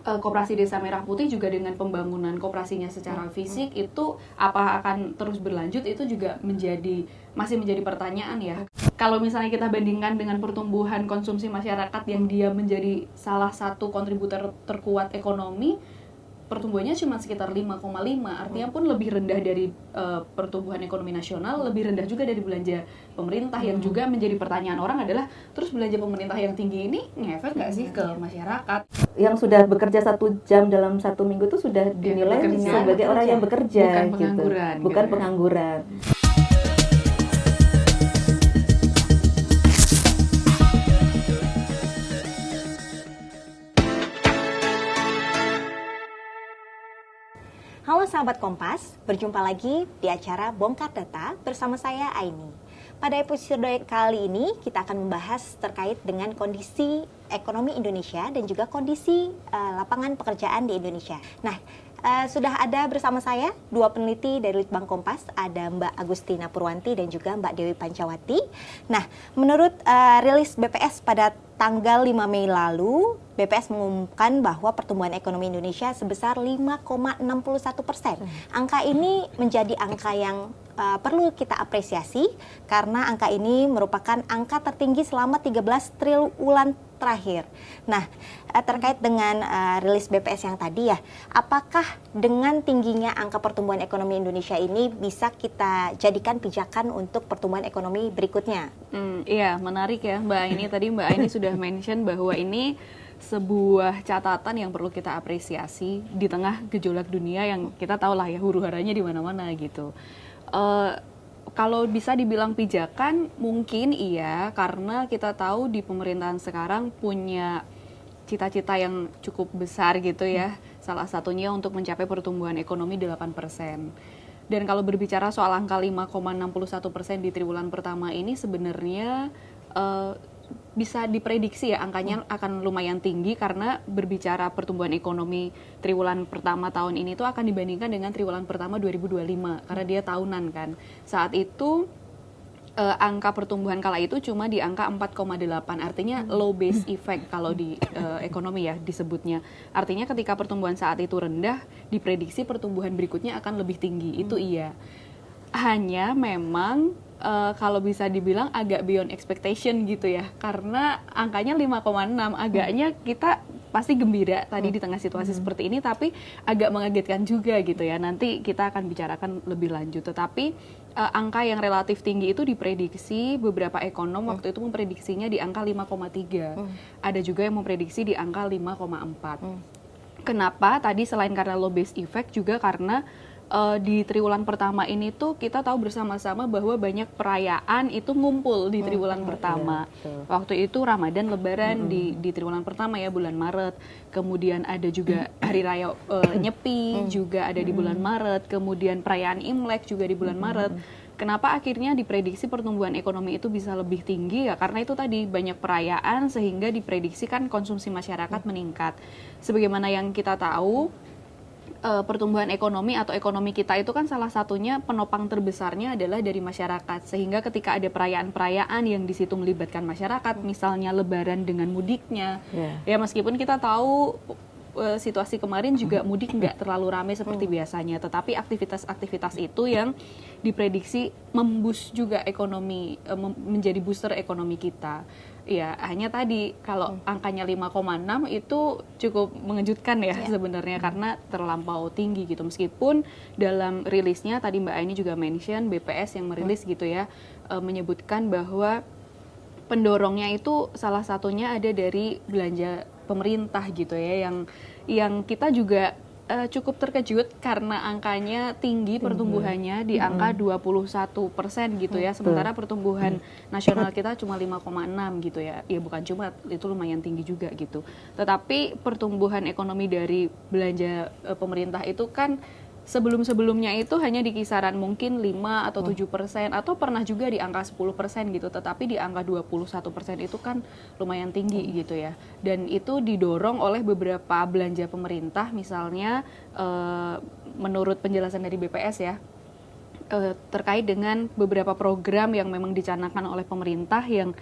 Koperasi Desa Merah Putih juga dengan pembangunan koperasinya secara fisik itu apa akan terus berlanjut, itu juga masih menjadi pertanyaan ya. Kalau misalnya kita bandingkan dengan pertumbuhan konsumsi masyarakat yang dia menjadi salah satu kontributor terkuat ekonomi, pertumbuhannya cuma sekitar 5,5, artinya pun lebih rendah dari pertumbuhan ekonomi nasional, lebih rendah juga dari belanja pemerintah. Yang juga menjadi pertanyaan orang adalah, terus belanja pemerintah yang tinggi ini ngefek nggak sih ke masyarakat? Yang sudah bekerja 1 jam dalam 1 minggu itu sudah dinilai sebagai orang yang bekerja, bukan pengangguran, gitu. Bukan pengangguran. Halo sahabat Kompas, berjumpa lagi di acara Bongkar Data bersama saya Aini. Pada episode kali ini kita akan membahas terkait dengan kondisi ekonomi Indonesia dan juga kondisi lapangan pekerjaan di Indonesia. Nah, sudah ada bersama saya 2 peneliti dari Litbang Kompas, ada Mbak Agustina Purwanti dan juga Mbak Dewi Pancawati. Nah, menurut rilis BPS pada tanggal 5 Mei lalu, BPS mengumumkan bahwa pertumbuhan ekonomi Indonesia sebesar 5,61%. Angka ini menjadi angka yang perlu kita apresiasi karena angka ini merupakan angka tertinggi selama 13 triwulan terakhir. Nah, terkait dengan rilis BPS yang tadi ya, apakah dengan tingginya angka pertumbuhan ekonomi Indonesia ini bisa kita jadikan pijakan untuk pertumbuhan ekonomi berikutnya? Iya, menarik ya Mbak Aini. Tadi Mbak Aini sudah mention bahwa ini sebuah catatan yang perlu kita apresiasi di tengah gejolak dunia yang kita tahu lah ya, huru-haranya di mana-mana gitu. Kalau bisa dibilang pijakan, mungkin iya, karena kita tahu di pemerintahan sekarang punya cita-cita yang cukup besar gitu ya. Salah satunya untuk mencapai pertumbuhan ekonomi 8%. Dan kalau berbicara soal angka 5,61% di triwulan pertama ini sebenarnya bisa diprediksi ya angkanya akan lumayan tinggi, karena berbicara pertumbuhan ekonomi triwulan pertama tahun ini tuh akan dibandingkan dengan triwulan pertama 2025 karena dia tahunan kan. Saat itu angka pertumbuhan kala itu cuma di angka 4,8, artinya low base effect kalau di ekonomi ya disebutnya. Artinya ketika pertumbuhan saat itu rendah, diprediksi pertumbuhan berikutnya akan lebih tinggi, itu iya. Hanya memang kalau bisa dibilang agak beyond expectation gitu ya, karena angkanya 5,6, agaknya kita pasti gembira tadi di tengah situasi seperti ini, tapi agak mengagetkan juga gitu ya. Nanti kita akan bicarakan lebih lanjut, tetapi angka yang relatif tinggi itu diprediksi beberapa ekonom waktu itu memprediksinya di angka 5,3, ada juga yang memprediksi di angka 5,4. Kenapa? Tadi selain karena low base effect, juga karena di triwulan pertama ini tuh kita tahu bersama-sama bahwa banyak perayaan itu ngumpul di triwulan pertama. Waktu itu Ramadan, Lebaran di triwulan pertama ya, bulan Maret. Kemudian ada juga Hari Raya Nyepi juga ada di bulan Maret. Kemudian perayaan Imlek juga di bulan Maret. Kenapa akhirnya diprediksi pertumbuhan ekonomi itu bisa lebih tinggi ya? Karena itu tadi banyak perayaan sehingga diprediksikan konsumsi masyarakat meningkat. Sebagaimana yang kita tahu, pertumbuhan ekonomi atau ekonomi kita itu kan salah satunya penopang terbesarnya adalah dari masyarakat, sehingga ketika ada perayaan-perayaan yang di situ melibatkan masyarakat, misalnya Lebaran dengan mudiknya, ya meskipun kita tahu situasi kemarin juga mudik nggak terlalu ramai seperti biasanya, tetapi aktivitas-aktivitas itu yang diprediksi memboost juga ekonomi, menjadi booster ekonomi kita. Ya, hanya tadi kalau angkanya 5,6 itu cukup mengejutkan ya sebenarnya, karena terlampau tinggi gitu. Meskipun dalam rilisnya tadi Mbak Aini juga mention, BPS yang merilis gitu ya, menyebutkan bahwa pendorongnya itu salah satunya ada dari belanja pemerintah gitu ya, yang kita juga cukup terkejut karena angkanya tinggi pertumbuhannya di angka 21% gitu ya, sementara pertumbuhan nasional kita cuma 5,6 gitu ya. Ya bukan cuma, itu lumayan tinggi juga gitu. Tetapi pertumbuhan ekonomi dari belanja pemerintah itu kan sebelum-sebelumnya itu hanya di kisaran mungkin 5 atau 7%, atau pernah juga di angka 10% gitu, tetapi di angka 21% itu kan lumayan tinggi gitu ya. Dan itu didorong oleh beberapa belanja pemerintah, misalnya menurut penjelasan dari BPS ya, terkait dengan beberapa program yang memang dicanangkan oleh pemerintah yang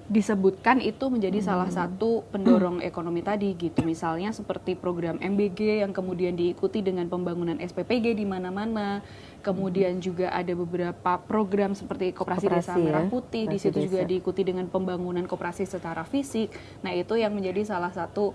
disebutkan itu menjadi salah satu pendorong ekonomi tadi gitu. Misalnya seperti program MBG yang kemudian diikuti dengan pembangunan SPPG di mana-mana. Kemudian juga ada beberapa program seperti Koperasi Desa Merah Putih, di situ juga diikuti dengan pembangunan koperasi secara fisik. Nah, itu yang menjadi salah satu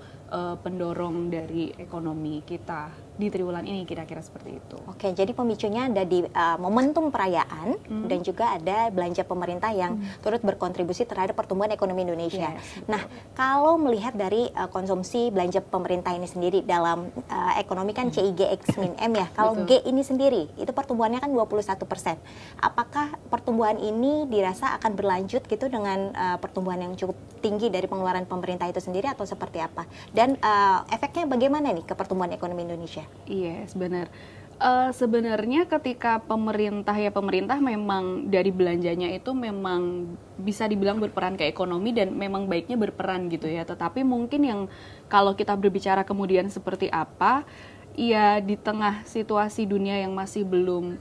pendorong dari ekonomi kita di triwulan ini, kira-kira seperti itu. Oke, jadi pemicunya ada di momentum perayaan dan juga ada belanja pemerintah yang turut berkontribusi terhadap pertumbuhan ekonomi Indonesia. Yes, nah, kalau melihat dari konsumsi belanja pemerintah ini sendiri dalam ekonomi kan CIG/X-M ya. Kalau G ini sendiri, itu pertumbuhannya kan 21%. Apakah pertumbuhan ini dirasa akan berlanjut gitu dengan pertumbuhan yang cukup tinggi dari pengeluaran pemerintah itu sendiri atau seperti apa? Dan efeknya bagaimana nih ke pertumbuhan ekonomi Indonesia? Yes, benar. Sebenarnya ketika pemerintah memang dari belanjanya itu memang bisa dibilang berperan ke ekonomi dan memang baiknya berperan gitu ya. Tetapi mungkin yang kalau kita berbicara kemudian seperti apa, ya di tengah situasi dunia yang masih belum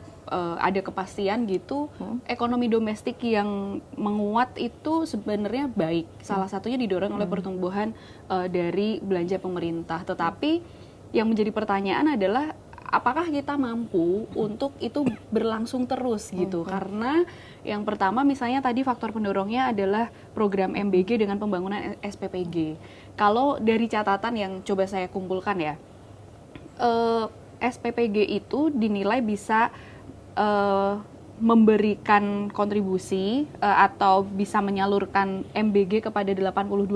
ada kepastian gitu, ekonomi domestik yang menguat itu sebenarnya baik. Salah satunya didorong oleh pertumbuhan dari belanja pemerintah. Tetapi yang menjadi pertanyaan adalah apakah kita mampu untuk itu berlangsung terus gitu. Karena yang pertama misalnya tadi faktor pendorongnya adalah program MBG dengan pembangunan SPPG. Kalau dari catatan yang coba saya kumpulkan ya, SPPG itu dinilai bisa memberikan kontribusi atau bisa menyalurkan MBG kepada 82,9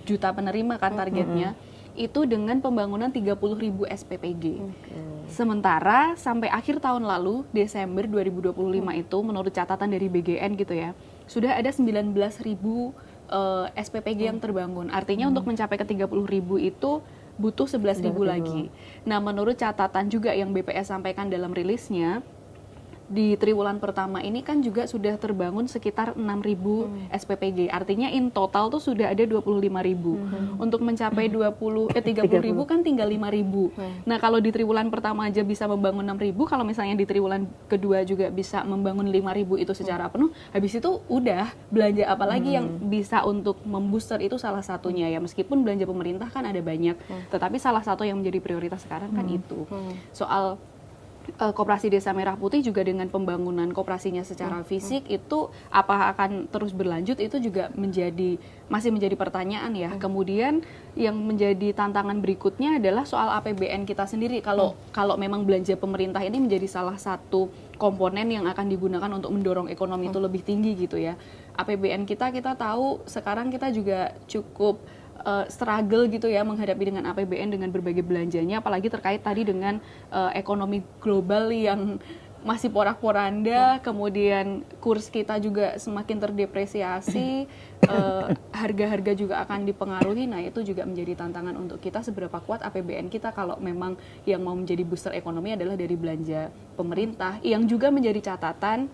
juta penerima kan targetnya, itu dengan pembangunan 30.000 SPPG. Sementara sampai akhir tahun lalu, Desember 2025 itu menurut catatan dari BGN gitu ya, sudah ada 19.000 SPPG yang terbangun. Artinya untuk mencapai ke 30.000 itu butuh 11.000 lagi. Nah, menurut catatan juga yang BPS sampaikan dalam rilisnya, di triwulan pertama ini kan juga sudah terbangun sekitar 6.000 SPPG. Artinya in total tuh sudah ada 25.000. Untuk mencapai 30.000 kan tinggal 5.000. Nah, kalau di triwulan pertama aja bisa membangun 6.000, kalau misalnya di triwulan kedua juga bisa membangun 5.000 itu secara penuh, habis itu udah belanja apalagi yang bisa untuk membooster itu salah satunya ya. Meskipun belanja pemerintah kan ada banyak, tetapi salah satu yang menjadi prioritas sekarang kan itu. Soal Koperasi Desa Merah Putih juga dengan pembangunan koperasinya secara fisik itu apa akan terus berlanjut itu juga masih menjadi pertanyaan ya. Kemudian yang menjadi tantangan berikutnya adalah soal APBN kita sendiri. Kalau memang belanja pemerintah ini menjadi salah satu komponen yang akan digunakan untuk mendorong ekonomi itu lebih tinggi gitu ya. APBN kita tahu sekarang kita juga cukup struggle gitu ya menghadapi dengan APBN dengan berbagai belanjanya, apalagi terkait tadi dengan ekonomi global yang masih porak-poranda, kemudian kurs kita juga semakin terdepresiasi, harga-harga juga akan dipengaruhi. Nah, itu juga menjadi tantangan untuk kita seberapa kuat APBN kita kalau memang yang mau menjadi booster ekonomi adalah dari belanja pemerintah. Yang juga menjadi catatan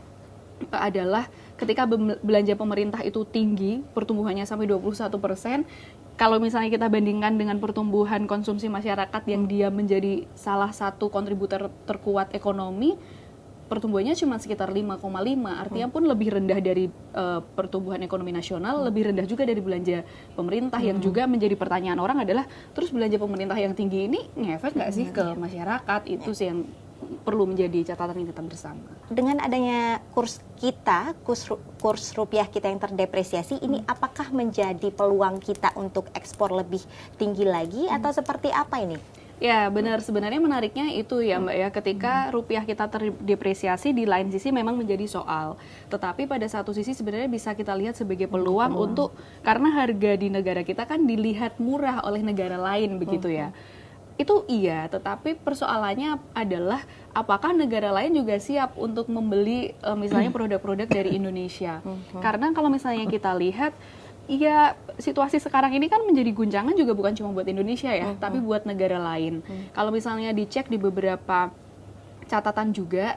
adalah ketika belanja pemerintah itu tinggi, pertumbuhannya sampai 21%, kalau misalnya kita bandingkan dengan pertumbuhan konsumsi masyarakat yang dia menjadi salah satu kontributor terkuat ekonomi, pertumbuhannya cuma sekitar 5,5, artinya pun lebih rendah dari pertumbuhan ekonomi nasional, lebih rendah juga dari belanja pemerintah. Yang juga menjadi pertanyaan orang adalah, terus belanja pemerintah yang tinggi ini ngefek nggak sih ke masyarakat? Itu sih yang perlu menjadi catatan kita bersama. Dengan adanya kurs rupiah kita yang terdepresiasi, ini apakah menjadi peluang kita untuk ekspor lebih tinggi lagi atau seperti apa ini? Ya benar, sebenarnya menariknya itu ya Mbak ya, ketika rupiah kita terdepresiasi di lain sisi memang menjadi soal. Tetapi pada satu sisi sebenarnya bisa kita lihat sebagai peluang untuk, karena harga di negara kita kan dilihat murah oleh negara lain begitu ya. Itu iya, tetapi persoalannya adalah apakah negara lain juga siap untuk membeli misalnya produk-produk dari Indonesia. Karena kalau misalnya kita lihat, iya situasi sekarang ini kan menjadi guncangan juga bukan cuma buat Indonesia ya, tapi buat negara lain. Kalau misalnya dicek di beberapa catatan juga,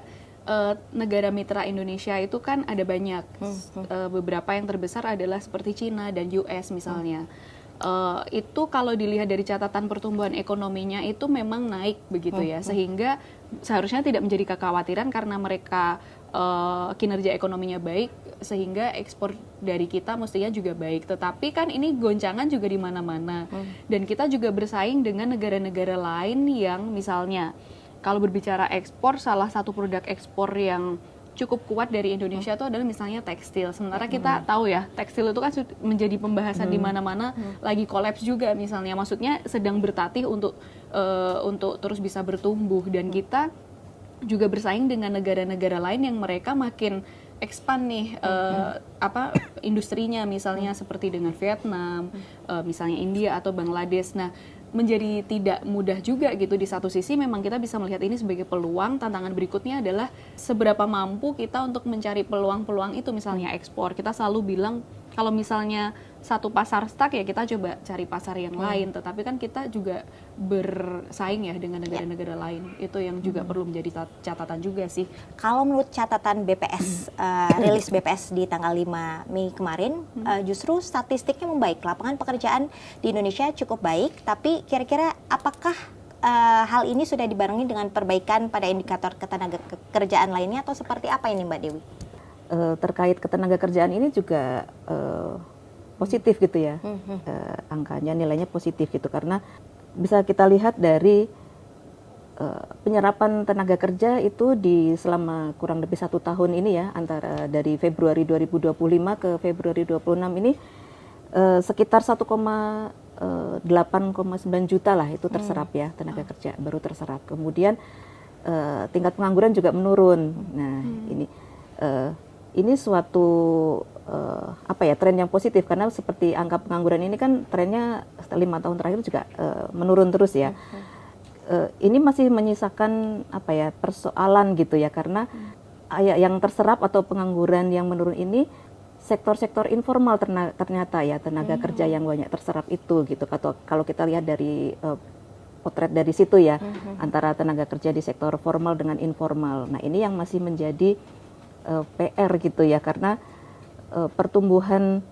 negara mitra Indonesia itu kan ada banyak. Beberapa yang terbesar adalah seperti Cina dan US misalnya. Itu kalau dilihat dari catatan pertumbuhan ekonominya itu memang naik begitu ya, sehingga seharusnya tidak menjadi kekhawatiran karena mereka kinerja ekonominya baik, sehingga ekspor dari kita mestinya juga baik. Tetapi kan ini goncangan juga di mana-mana. Dan kita juga bersaing dengan negara-negara lain yang misalnya kalau berbicara ekspor, salah satu produk ekspor yang cukup kuat dari Indonesia itu adalah misalnya tekstil. Sementara kita tahu ya, tekstil itu kan menjadi pembahasan di mana-mana, lagi kolaps juga misalnya. Maksudnya sedang bertatih untuk terus bisa bertumbuh, dan kita juga bersaing dengan negara-negara lain yang mereka makin expand nih industrinya, misalnya seperti dengan Vietnam, misalnya India atau Bangladesh. Nah, menjadi tidak mudah juga gitu. Di satu sisi memang kita bisa melihat ini sebagai peluang. Tantangan berikutnya adalah seberapa mampu kita untuk mencari peluang-peluang itu, misalnya ekspor. Kita selalu bilang kalau misalnya satu pasar stuck ya kita coba cari pasar yang lain, tetapi kan kita juga bersaing ya dengan negara-negara lain. Itu yang juga perlu menjadi catatan juga sih. Kalau menurut catatan BPS, rilis BPS di tanggal 5 Mei kemarin, justru statistiknya membaik. Lapangan pekerjaan di Indonesia cukup baik, tapi kira-kira apakah hal ini sudah dibarengi dengan perbaikan pada indikator ketenaga kerjaan lainnya, atau seperti apa ini Mbak Dewi? Terkait ketenaga kerjaan ini juga positif gitu ya, angkanya, nilainya positif gitu, karena bisa kita lihat dari penyerapan tenaga kerja itu di selama kurang lebih 1 tahun ini ya, antara dari Februari 2025 ke Februari 26 ini sekitar 1,8,9 juta lah itu terserap ya, tenaga kerja baru terserap. Kemudian tingkat pengangguran juga menurun. Nah, ini suatu tren yang positif, karena seperti angka pengangguran ini kan trennya setelah 5 tahun terakhir juga menurun terus ya. Ini masih menyisakan persoalan gitu ya, karena yang terserap atau pengangguran yang menurun ini sektor-sektor informal ternyata ya, tenaga kerja yang banyak terserap itu gitu. Kalau kita lihat dari potret dari situ ya, antara tenaga kerja di sektor formal dengan informal. Nah, ini yang masih menjadi PR gitu ya, karena pertumbuhan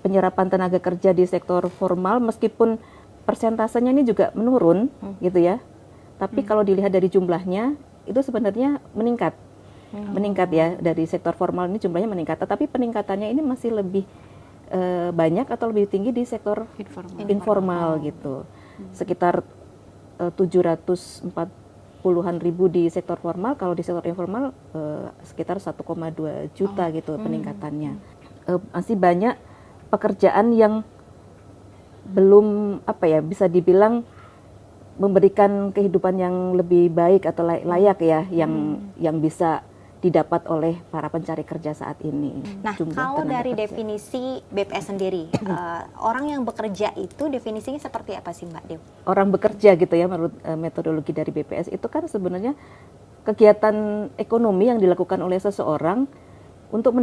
penyerapan tenaga kerja di sektor formal meskipun persentasenya ini juga menurun gitu ya, tapi kalau dilihat dari jumlahnya itu sebenarnya meningkat ya, dari sektor formal ini jumlahnya meningkat, tetapi peningkatannya ini masih lebih banyak atau lebih tinggi di sektor informal gitu, sekitar 740-an ribu di sektor formal. Kalau di sektor informal sekitar 1,2 juta gitu peningkatannya. Masih banyak pekerjaan yang belum bisa dibilang memberikan kehidupan yang lebih baik atau layak ya, yang bisa didapat oleh para pencari kerja saat ini. Nah, kalau dari definisi BPS sendiri, orang yang bekerja itu definisinya seperti apa sih Mbak Dew? Orang bekerja gitu ya, menurut metodologi dari BPS itu kan sebenarnya kegiatan ekonomi yang dilakukan oleh seseorang untuk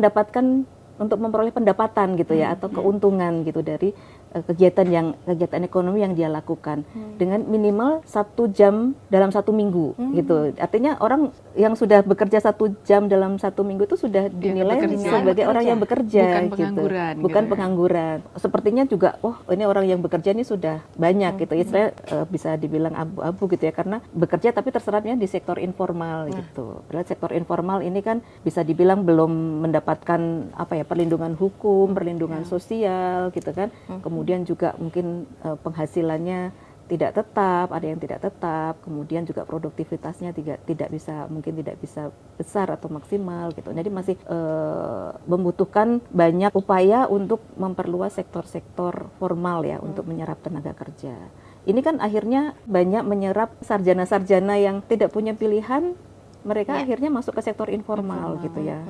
memperoleh pendapatan gitu ya, atau keuntungan gitu dari kegiatan ekonomi yang dia lakukan dengan minimal 1 jam dalam 1 minggu gitu. Artinya orang yang sudah bekerja 1 jam dalam 1 minggu itu sudah dinilai sebagai orang yang bekerja, bukan pengangguran. Sepertinya juga, ini orang yang bekerja ini sudah banyak gitu ya. Saya bisa dibilang abu-abu gitu ya, karena bekerja tapi terserapnya di sektor informal gitu. Padahal sektor informal ini kan bisa dibilang belum mendapatkan perlindungan hukum, perlindungan sosial gitu kan. Kemudian juga mungkin penghasilannya tidak tetap, ada yang tidak tetap, kemudian juga produktivitasnya tidak bisa besar atau maksimal gitu. Jadi masih membutuhkan banyak upaya untuk memperluas sektor-sektor formal ya, untuk menyerap tenaga kerja. Ini kan akhirnya banyak menyerap sarjana-sarjana yang tidak punya pilihan, mereka akhirnya masuk ke sektor informal gitu ya.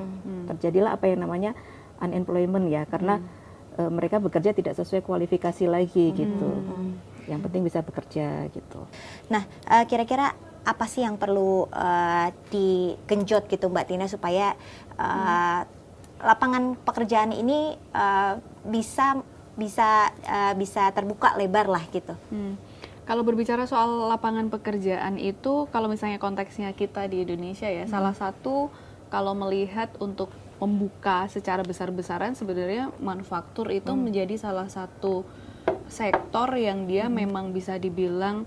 Terjadilah apa yang namanya unemployment ya, karena mereka bekerja tidak sesuai kualifikasi lagi gitu. Yang penting bisa bekerja gitu. Nah, kira-kira apa sih yang perlu digenjot gitu Mbak Tina supaya lapangan pekerjaan ini bisa terbuka lebar lah gitu? Kalau berbicara soal lapangan pekerjaan itu, kalau misalnya konteksnya kita di Indonesia ya, salah satu kalau melihat untuk membuka secara besar-besaran, sebenarnya manufaktur itu menjadi salah satu sektor yang dia memang bisa dibilang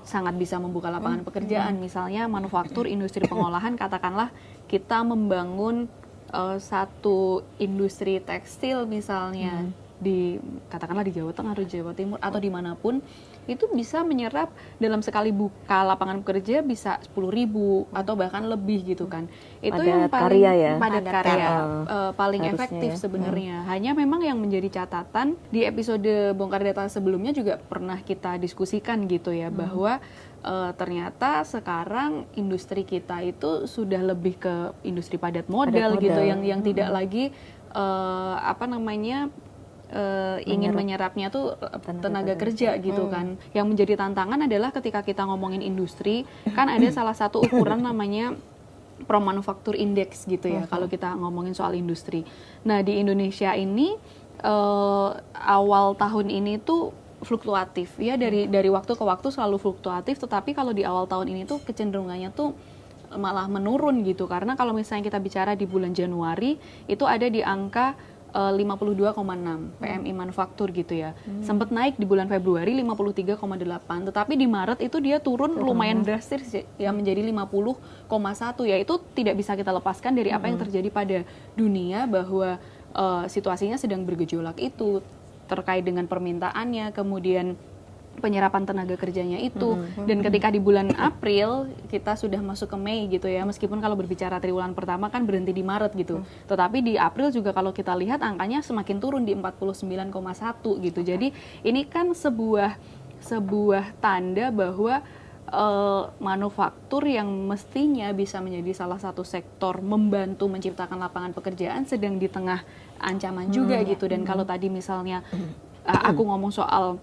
sangat bisa membuka lapangan pekerjaan. Misalnya manufaktur, industri pengolahan, katakanlah kita membangun satu industri tekstil misalnya katakanlah di Jawa Tengah atau Jawa Timur atau dimanapun, itu bisa menyerap dalam sekali buka lapangan kerja bisa 10.000 atau bahkan lebih gitu kan. Itu padat yang paling karya ya. padat karya paling Harusnya efektif ya. sebenarnya. Hanya memang yang menjadi catatan di episode bongkar data sebelumnya juga pernah kita diskusikan gitu ya, bahwa ternyata sekarang industri kita itu sudah lebih ke industri padat modal gitu, yang tidak lagi ingin menyerapnya tuh tenaga kerja gitu kan. Yang menjadi tantangan adalah ketika kita ngomongin industri, kan ada salah satu ukuran namanya Pro-Manufacture Index gitu ya, kalau kita ngomongin soal industri. Nah, di Indonesia ini awal tahun ini tuh fluktuatif ya, dari waktu ke waktu selalu fluktuatif, tetapi kalau di awal tahun ini tuh kecenderungannya tuh malah menurun gitu, karena kalau misalnya kita bicara di bulan Januari itu ada di angka 52,6 PMI manufaktur gitu ya. Sempat naik di bulan Februari 53,8, tetapi di Maret itu dia turun lumayan drastis ya, menjadi 50,1 ya. Itu tidak bisa kita lepaskan dari apa yang terjadi pada dunia, bahwa situasinya sedang bergejolak itu terkait dengan permintaannya, kemudian penyerapan tenaga kerjanya itu. Dan ketika di bulan April kita sudah masuk ke Mei gitu ya, meskipun kalau berbicara triwulan pertama kan berhenti di Maret gitu, tetapi di April juga kalau kita lihat angkanya semakin turun di 49,1 gitu. Jadi ini kan sebuah tanda bahwa manufaktur yang mestinya bisa menjadi salah satu sektor membantu menciptakan lapangan pekerjaan sedang di tengah ancaman juga gitu. Dan kalau tadi misalnya aku ngomong soal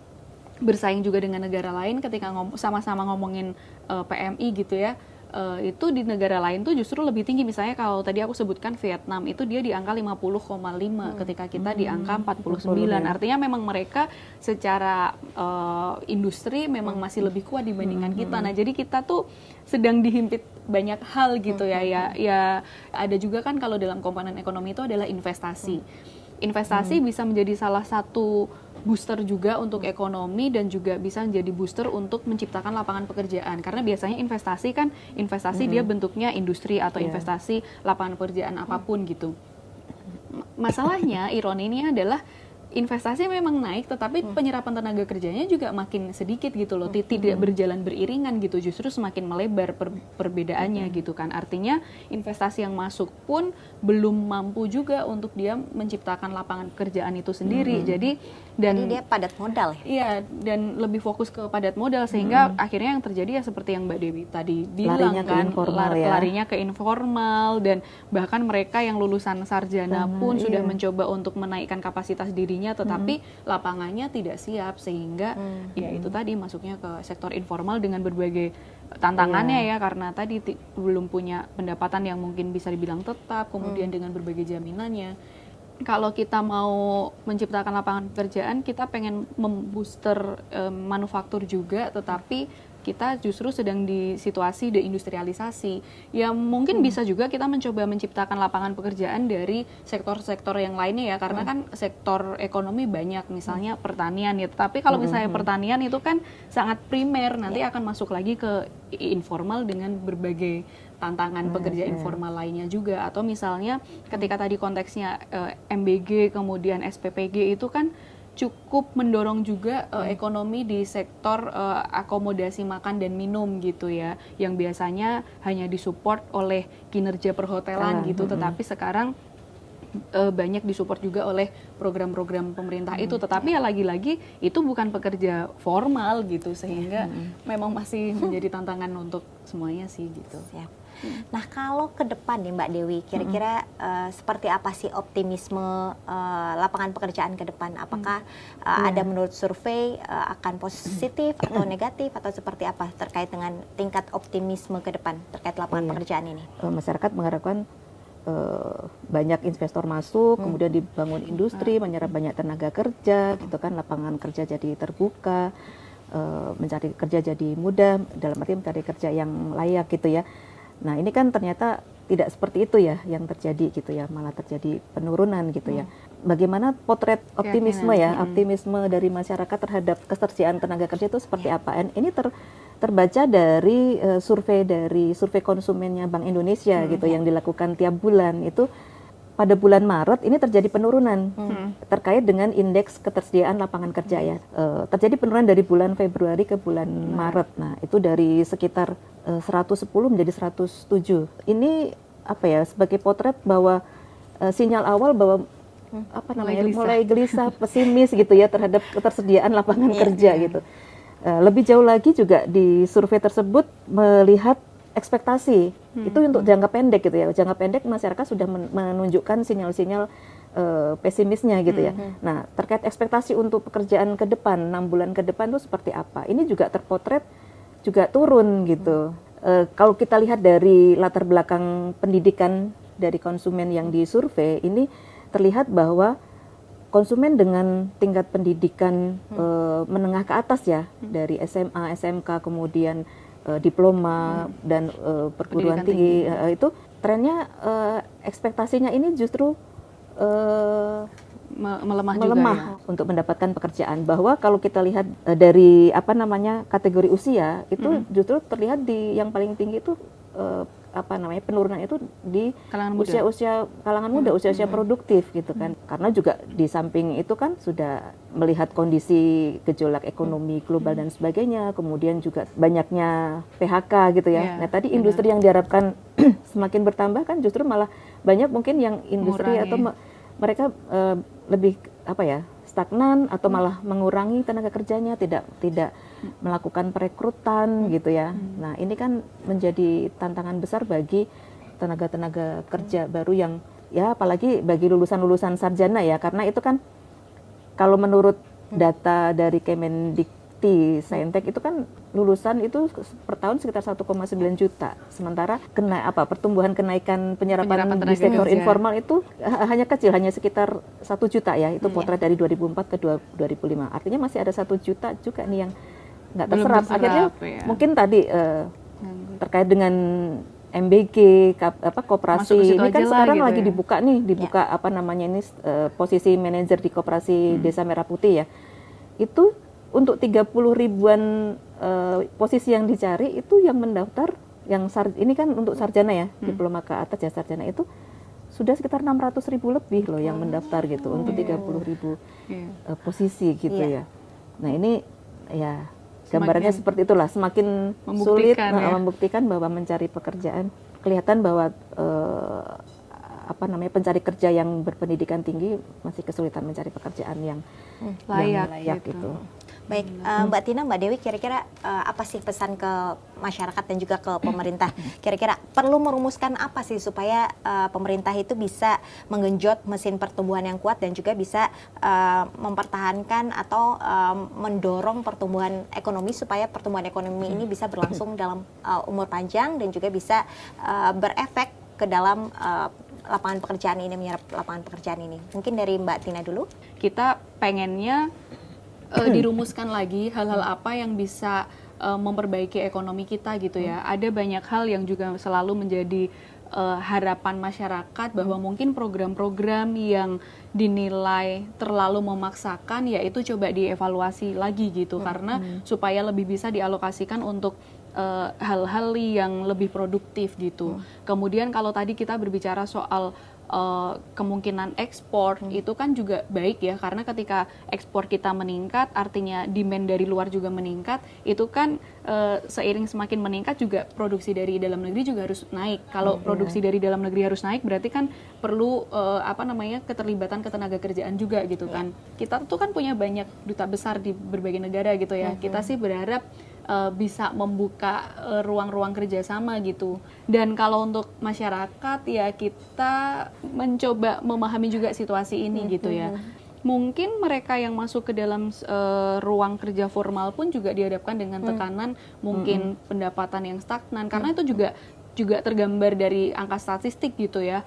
bersaing juga dengan negara lain, ketika sama-sama ngomongin PMI gitu ya, itu di negara lain tuh justru lebih tinggi. Misalnya kalau tadi aku sebutkan Vietnam, itu dia di angka 50,5 ketika kita di angka 49. Artinya memang mereka secara industri memang masih lebih kuat dibandingkan kita. Nah, jadi kita tuh sedang dihimpit banyak hal gitu ya. Ya ada juga kan kalau dalam komponen ekonomi itu adalah investasi. Investasi bisa menjadi salah satu booster juga untuk ekonomi, dan juga bisa menjadi booster untuk menciptakan lapangan pekerjaan. Karena biasanya investasi dia bentuknya industri atau investasi lapangan pekerjaan apapun gitu. Masalahnya, ironinya adalah investasi memang naik, tetapi penyerapan tenaga kerjanya juga makin sedikit gitu loh, tidak berjalan beriringan gitu, justru semakin melebar perbedaannya gitu kan. Artinya investasi yang masuk pun belum mampu juga untuk dia menciptakan lapangan pekerjaan itu sendiri. Jadi dia padat modal ya? Iya, dan lebih fokus ke padat modal, sehingga akhirnya yang terjadi ya seperti yang Mbak Dewi tadi bilang larinya ke informal, dan bahkan mereka yang lulusan sarjana pun sudah mencoba untuk menaikkan kapasitas dirinya, tetapi lapangannya tidak siap, sehingga ya itu tadi masuknya ke sektor informal dengan berbagai tantangannya ya, karena tadi belum punya pendapatan yang mungkin bisa dibilang tetap, kemudian dengan berbagai jaminannya. Kalau kita mau menciptakan lapangan pekerjaan, kita pengen membooster manufaktur juga, tetapi kita justru sedang di situasi deindustrialisasi. Ya mungkin bisa juga kita mencoba menciptakan lapangan pekerjaan dari sektor-sektor yang lainnya ya, karena kan sektor ekonomi banyak, misalnya pertanian ya. Tapi kalau misalnya pertanian itu kan sangat primer, nanti akan masuk lagi ke informal dengan berbagai tantangan pekerja informal lainnya juga. Atau misalnya ketika tadi konteksnya MBG kemudian SPPG itu kan cukup mendorong juga ekonomi di sektor akomodasi makan dan minum gitu ya, yang biasanya hanya disupport oleh kinerja perhotelan gitu, tetapi sekarang banyak disupport juga oleh program-program pemerintah itu. Tetapi ya lagi-lagi itu bukan pekerja formal gitu, sehingga memang masih menjadi tantangan untuk semuanya sih gitu. Siap. Nah, kalau ke depan nih Mbak Dewi, kira-kira seperti apa sih optimisme lapangan pekerjaan ke depan? Apakah ada menurut survei akan positif atau negatif, atau seperti apa terkait dengan tingkat optimisme ke depan terkait lapangan pekerjaan ini? Masyarakat mengharapkan banyak investor masuk, kemudian dibangun industri, menyerap banyak tenaga kerja, gitu kan, lapangan kerja jadi terbuka, mencari kerja jadi mudah, dalam arti mencari kerja yang layak gitu ya. Nah ini kan ternyata tidak seperti itu ya yang terjadi gitu ya, malah terjadi penurunan gitu ya. Bagaimana potret optimisme optimisme dari masyarakat terhadap ketersediaan tenaga kerja itu seperti apa? Ini terbaca dari survei konsumennya Bank Indonesia gitu yang dilakukan tiap bulan itu. Pada bulan Maret ini terjadi penurunan terkait dengan indeks ketersediaan lapangan kerja ya. Terjadi penurunan dari bulan Februari ke bulan Maret. Nah, itu dari sekitar 110 menjadi 107. Ini apa ya, sebagai potret bahwa sinyal awal bahwa mulai gelisah, pesimis gitu ya terhadap ketersediaan lapangan kerja gitu. Lebih jauh lagi juga di survei tersebut melihat ekspektasi itu untuk jangka pendek gitu ya. Jangka pendek masyarakat sudah menunjukkan sinyal-sinyal pesimisnya gitu ya. Nah, terkait ekspektasi untuk pekerjaan ke depan 6 bulan ke depan itu seperti apa? Ini juga terpotret juga turun gitu. Kalau kita lihat dari latar belakang pendidikan dari konsumen yang disurvei, ini terlihat bahwa konsumen dengan tingkat pendidikan menengah ke atas ya, dari SMA, SMK, kemudian diploma dan perguruan tinggi itu trennya ekspektasinya ini justru melemah juga ya? Untuk mendapatkan pekerjaan. Bahwa kalau kita lihat dari kategori usia itu justru terlihat di yang paling tinggi itu penurunan itu di usia-usia kalangan muda, usia-usia produktif gitu kan. Karena juga di samping itu kan sudah melihat kondisi gejolak ekonomi global dan sebagainya, kemudian juga banyaknya PHK gitu ya. Nah, tadi industri yang diharapkan semakin bertambah kan justru malah banyak mungkin yang industri atau mereka lebih stagnan atau malah mengurangi tenaga kerjanya, tidak melakukan perekrutan gitu ya. Nah, ini kan menjadi tantangan besar bagi tenaga-tenaga kerja baru yang ya apalagi bagi lulusan-lulusan sarjana ya, karena itu kan kalau menurut data dari Kemendikti Saintek itu kan lulusan itu per tahun sekitar 1,9 juta. Sementara pertumbuhan kenaikan penyerapan di sektor informal itu hanya kecil, hanya sekitar 1 juta ya. Itu potret dari 2004 ke 2005. Artinya masih ada 1 juta juga nih yang nggak terserap. Akhirnya mungkin tadi terkait dengan MBG, koperasi ini kan sekarang lagi ya? dibuka posisi manajer di koperasi Desa Merah Putih ya. Itu untuk 30 ribuan posisi yang dicari itu yang mendaftar ini kan untuk sarjana ya, diploma ke atas ya sarjana itu sudah sekitar 600 ribu lebih loh yang mendaftar gitu untuk 30 ribu posisi gitu ya. Nah, ini ya gambarannya seperti itulah, semakin sulit membuktikan bahwa mencari pekerjaan, kelihatan bahwa pencari kerja yang berpendidikan tinggi masih kesulitan mencari pekerjaan yang layak gitu. Baik, Mbak Tina, Mbak Dewi, kira-kira apa sih pesan ke masyarakat dan juga ke pemerintah? Kira-kira perlu merumuskan apa sih supaya pemerintah itu bisa menggenjot mesin pertumbuhan yang kuat dan juga bisa mempertahankan atau mendorong pertumbuhan ekonomi supaya pertumbuhan ekonomi ini bisa berlangsung dalam umur panjang dan juga bisa berefek ke dalam lapangan pekerjaan ini, menyerap lapangan pekerjaan ini. Mungkin dari Mbak Tina dulu. Kita pengennya dirumuskan lagi hal-hal apa yang bisa memperbaiki ekonomi kita gitu ya. Ada banyak hal yang juga selalu menjadi harapan masyarakat bahwa mungkin program-program yang dinilai terlalu memaksakan ya itu coba dievaluasi lagi gitu karena supaya lebih bisa dialokasikan untuk hal-hal yang lebih produktif gitu. Kemudian kalau tadi kita berbicara soal kemungkinan ekspor itu kan juga baik ya karena ketika ekspor kita meningkat artinya demand dari luar juga meningkat itu kan seiring semakin meningkat juga produksi dari dalam negeri juga harus naik. Kalau produksi dari dalam negeri harus naik berarti kan perlu keterlibatan ketenaga kerjaan juga gitu kan. Kita tuh kan punya banyak duta besar di berbagai negara gitu ya. Kita sih berharap bisa membuka ruang-ruang kerjasama gitu. Dan kalau untuk masyarakat ya kita mencoba memahami juga situasi ini gitu ya. Mungkin mereka yang masuk ke dalam ruang kerja formal pun juga dihadapkan dengan tekanan mungkin pendapatan yang stagnan karena itu juga tergambar dari angka statistik gitu ya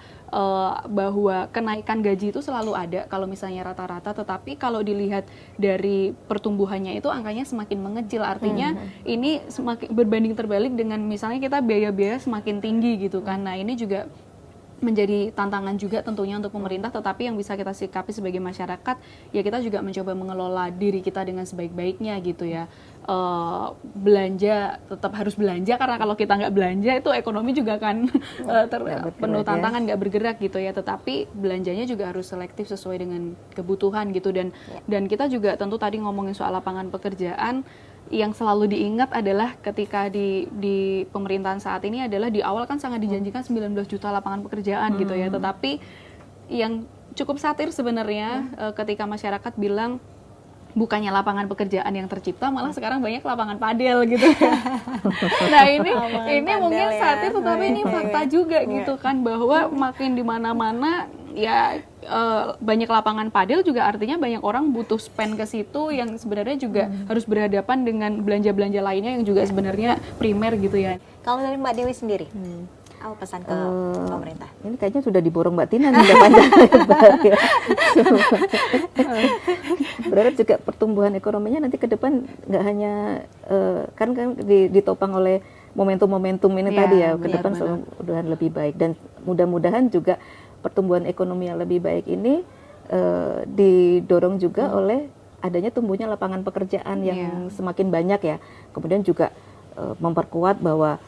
bahwa kenaikan gaji itu selalu ada kalau misalnya rata-rata tetapi kalau dilihat dari pertumbuhannya itu angkanya semakin mengecil artinya ini semakin berbanding terbalik dengan misalnya kita biaya-biaya semakin tinggi gitu kan. Nah ini juga menjadi tantangan juga tentunya untuk pemerintah, tetapi yang bisa kita sikapi sebagai masyarakat ya kita juga mencoba mengelola diri kita dengan sebaik-baiknya gitu ya. Belanja tetap harus belanja, karena kalau kita nggak belanja itu ekonomi juga akan penuh tantangan, nggak bergerak gitu ya. Tetapi belanjanya juga harus selektif sesuai dengan kebutuhan gitu, dan kita juga tentu tadi ngomongin soal lapangan pekerjaan. Yang selalu diingat adalah ketika di pemerintahan saat ini adalah di awal kan sangat dijanjikan 19 juta lapangan pekerjaan gitu ya, tetapi yang cukup satir sebenarnya ketika masyarakat bilang bukannya lapangan pekerjaan yang tercipta, malah sekarang banyak lapangan padel gitu. Nah ini mungkin satir, tetapi ini fakta juga gitu kan, bahwa makin di mana-mana ya banyak lapangan padel juga artinya banyak orang butuh spend ke situ, yang sebenarnya juga harus berhadapan dengan belanja-belanja lainnya yang juga sebenarnya primer gitu ya. Kalau dari Mbak Dewi sendiri, apa pesan ke pemerintah? Ini kayaknya sudah diborong Mbak Tina nih, panjang lebar ya. Berharap juga pertumbuhan ekonominya nanti ke depan nggak hanya kan ditopang oleh momentum-momentum ini tadi ya, ke depan mudah-mudahan lebih baik, dan mudah-mudahan juga pertumbuhan ekonomi yang lebih baik ini didorong juga oleh adanya tumbuhnya lapangan pekerjaan yang semakin banyak ya. Kemudian juga memperkuat bahwa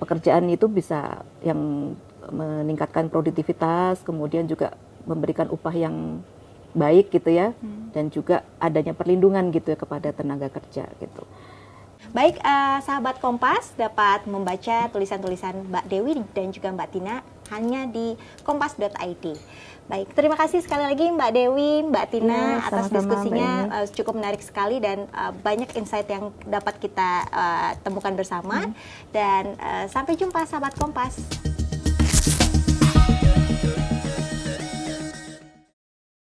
pekerjaan itu bisa yang meningkatkan produktivitas, kemudian juga memberikan upah yang baik gitu ya, dan juga adanya perlindungan gitu ya kepada tenaga kerja gitu. Baik, sahabat Kompas dapat membaca tulisan-tulisan Mbak Dewi dan juga Mbak Tina hanya di kompas.id. Baik, terima kasih sekali lagi Mbak Dewi, Mbak Tina atas diskusinya, cukup menarik sekali dan banyak insight yang dapat kita temukan bersama. Dan sampai jumpa sahabat Kompas.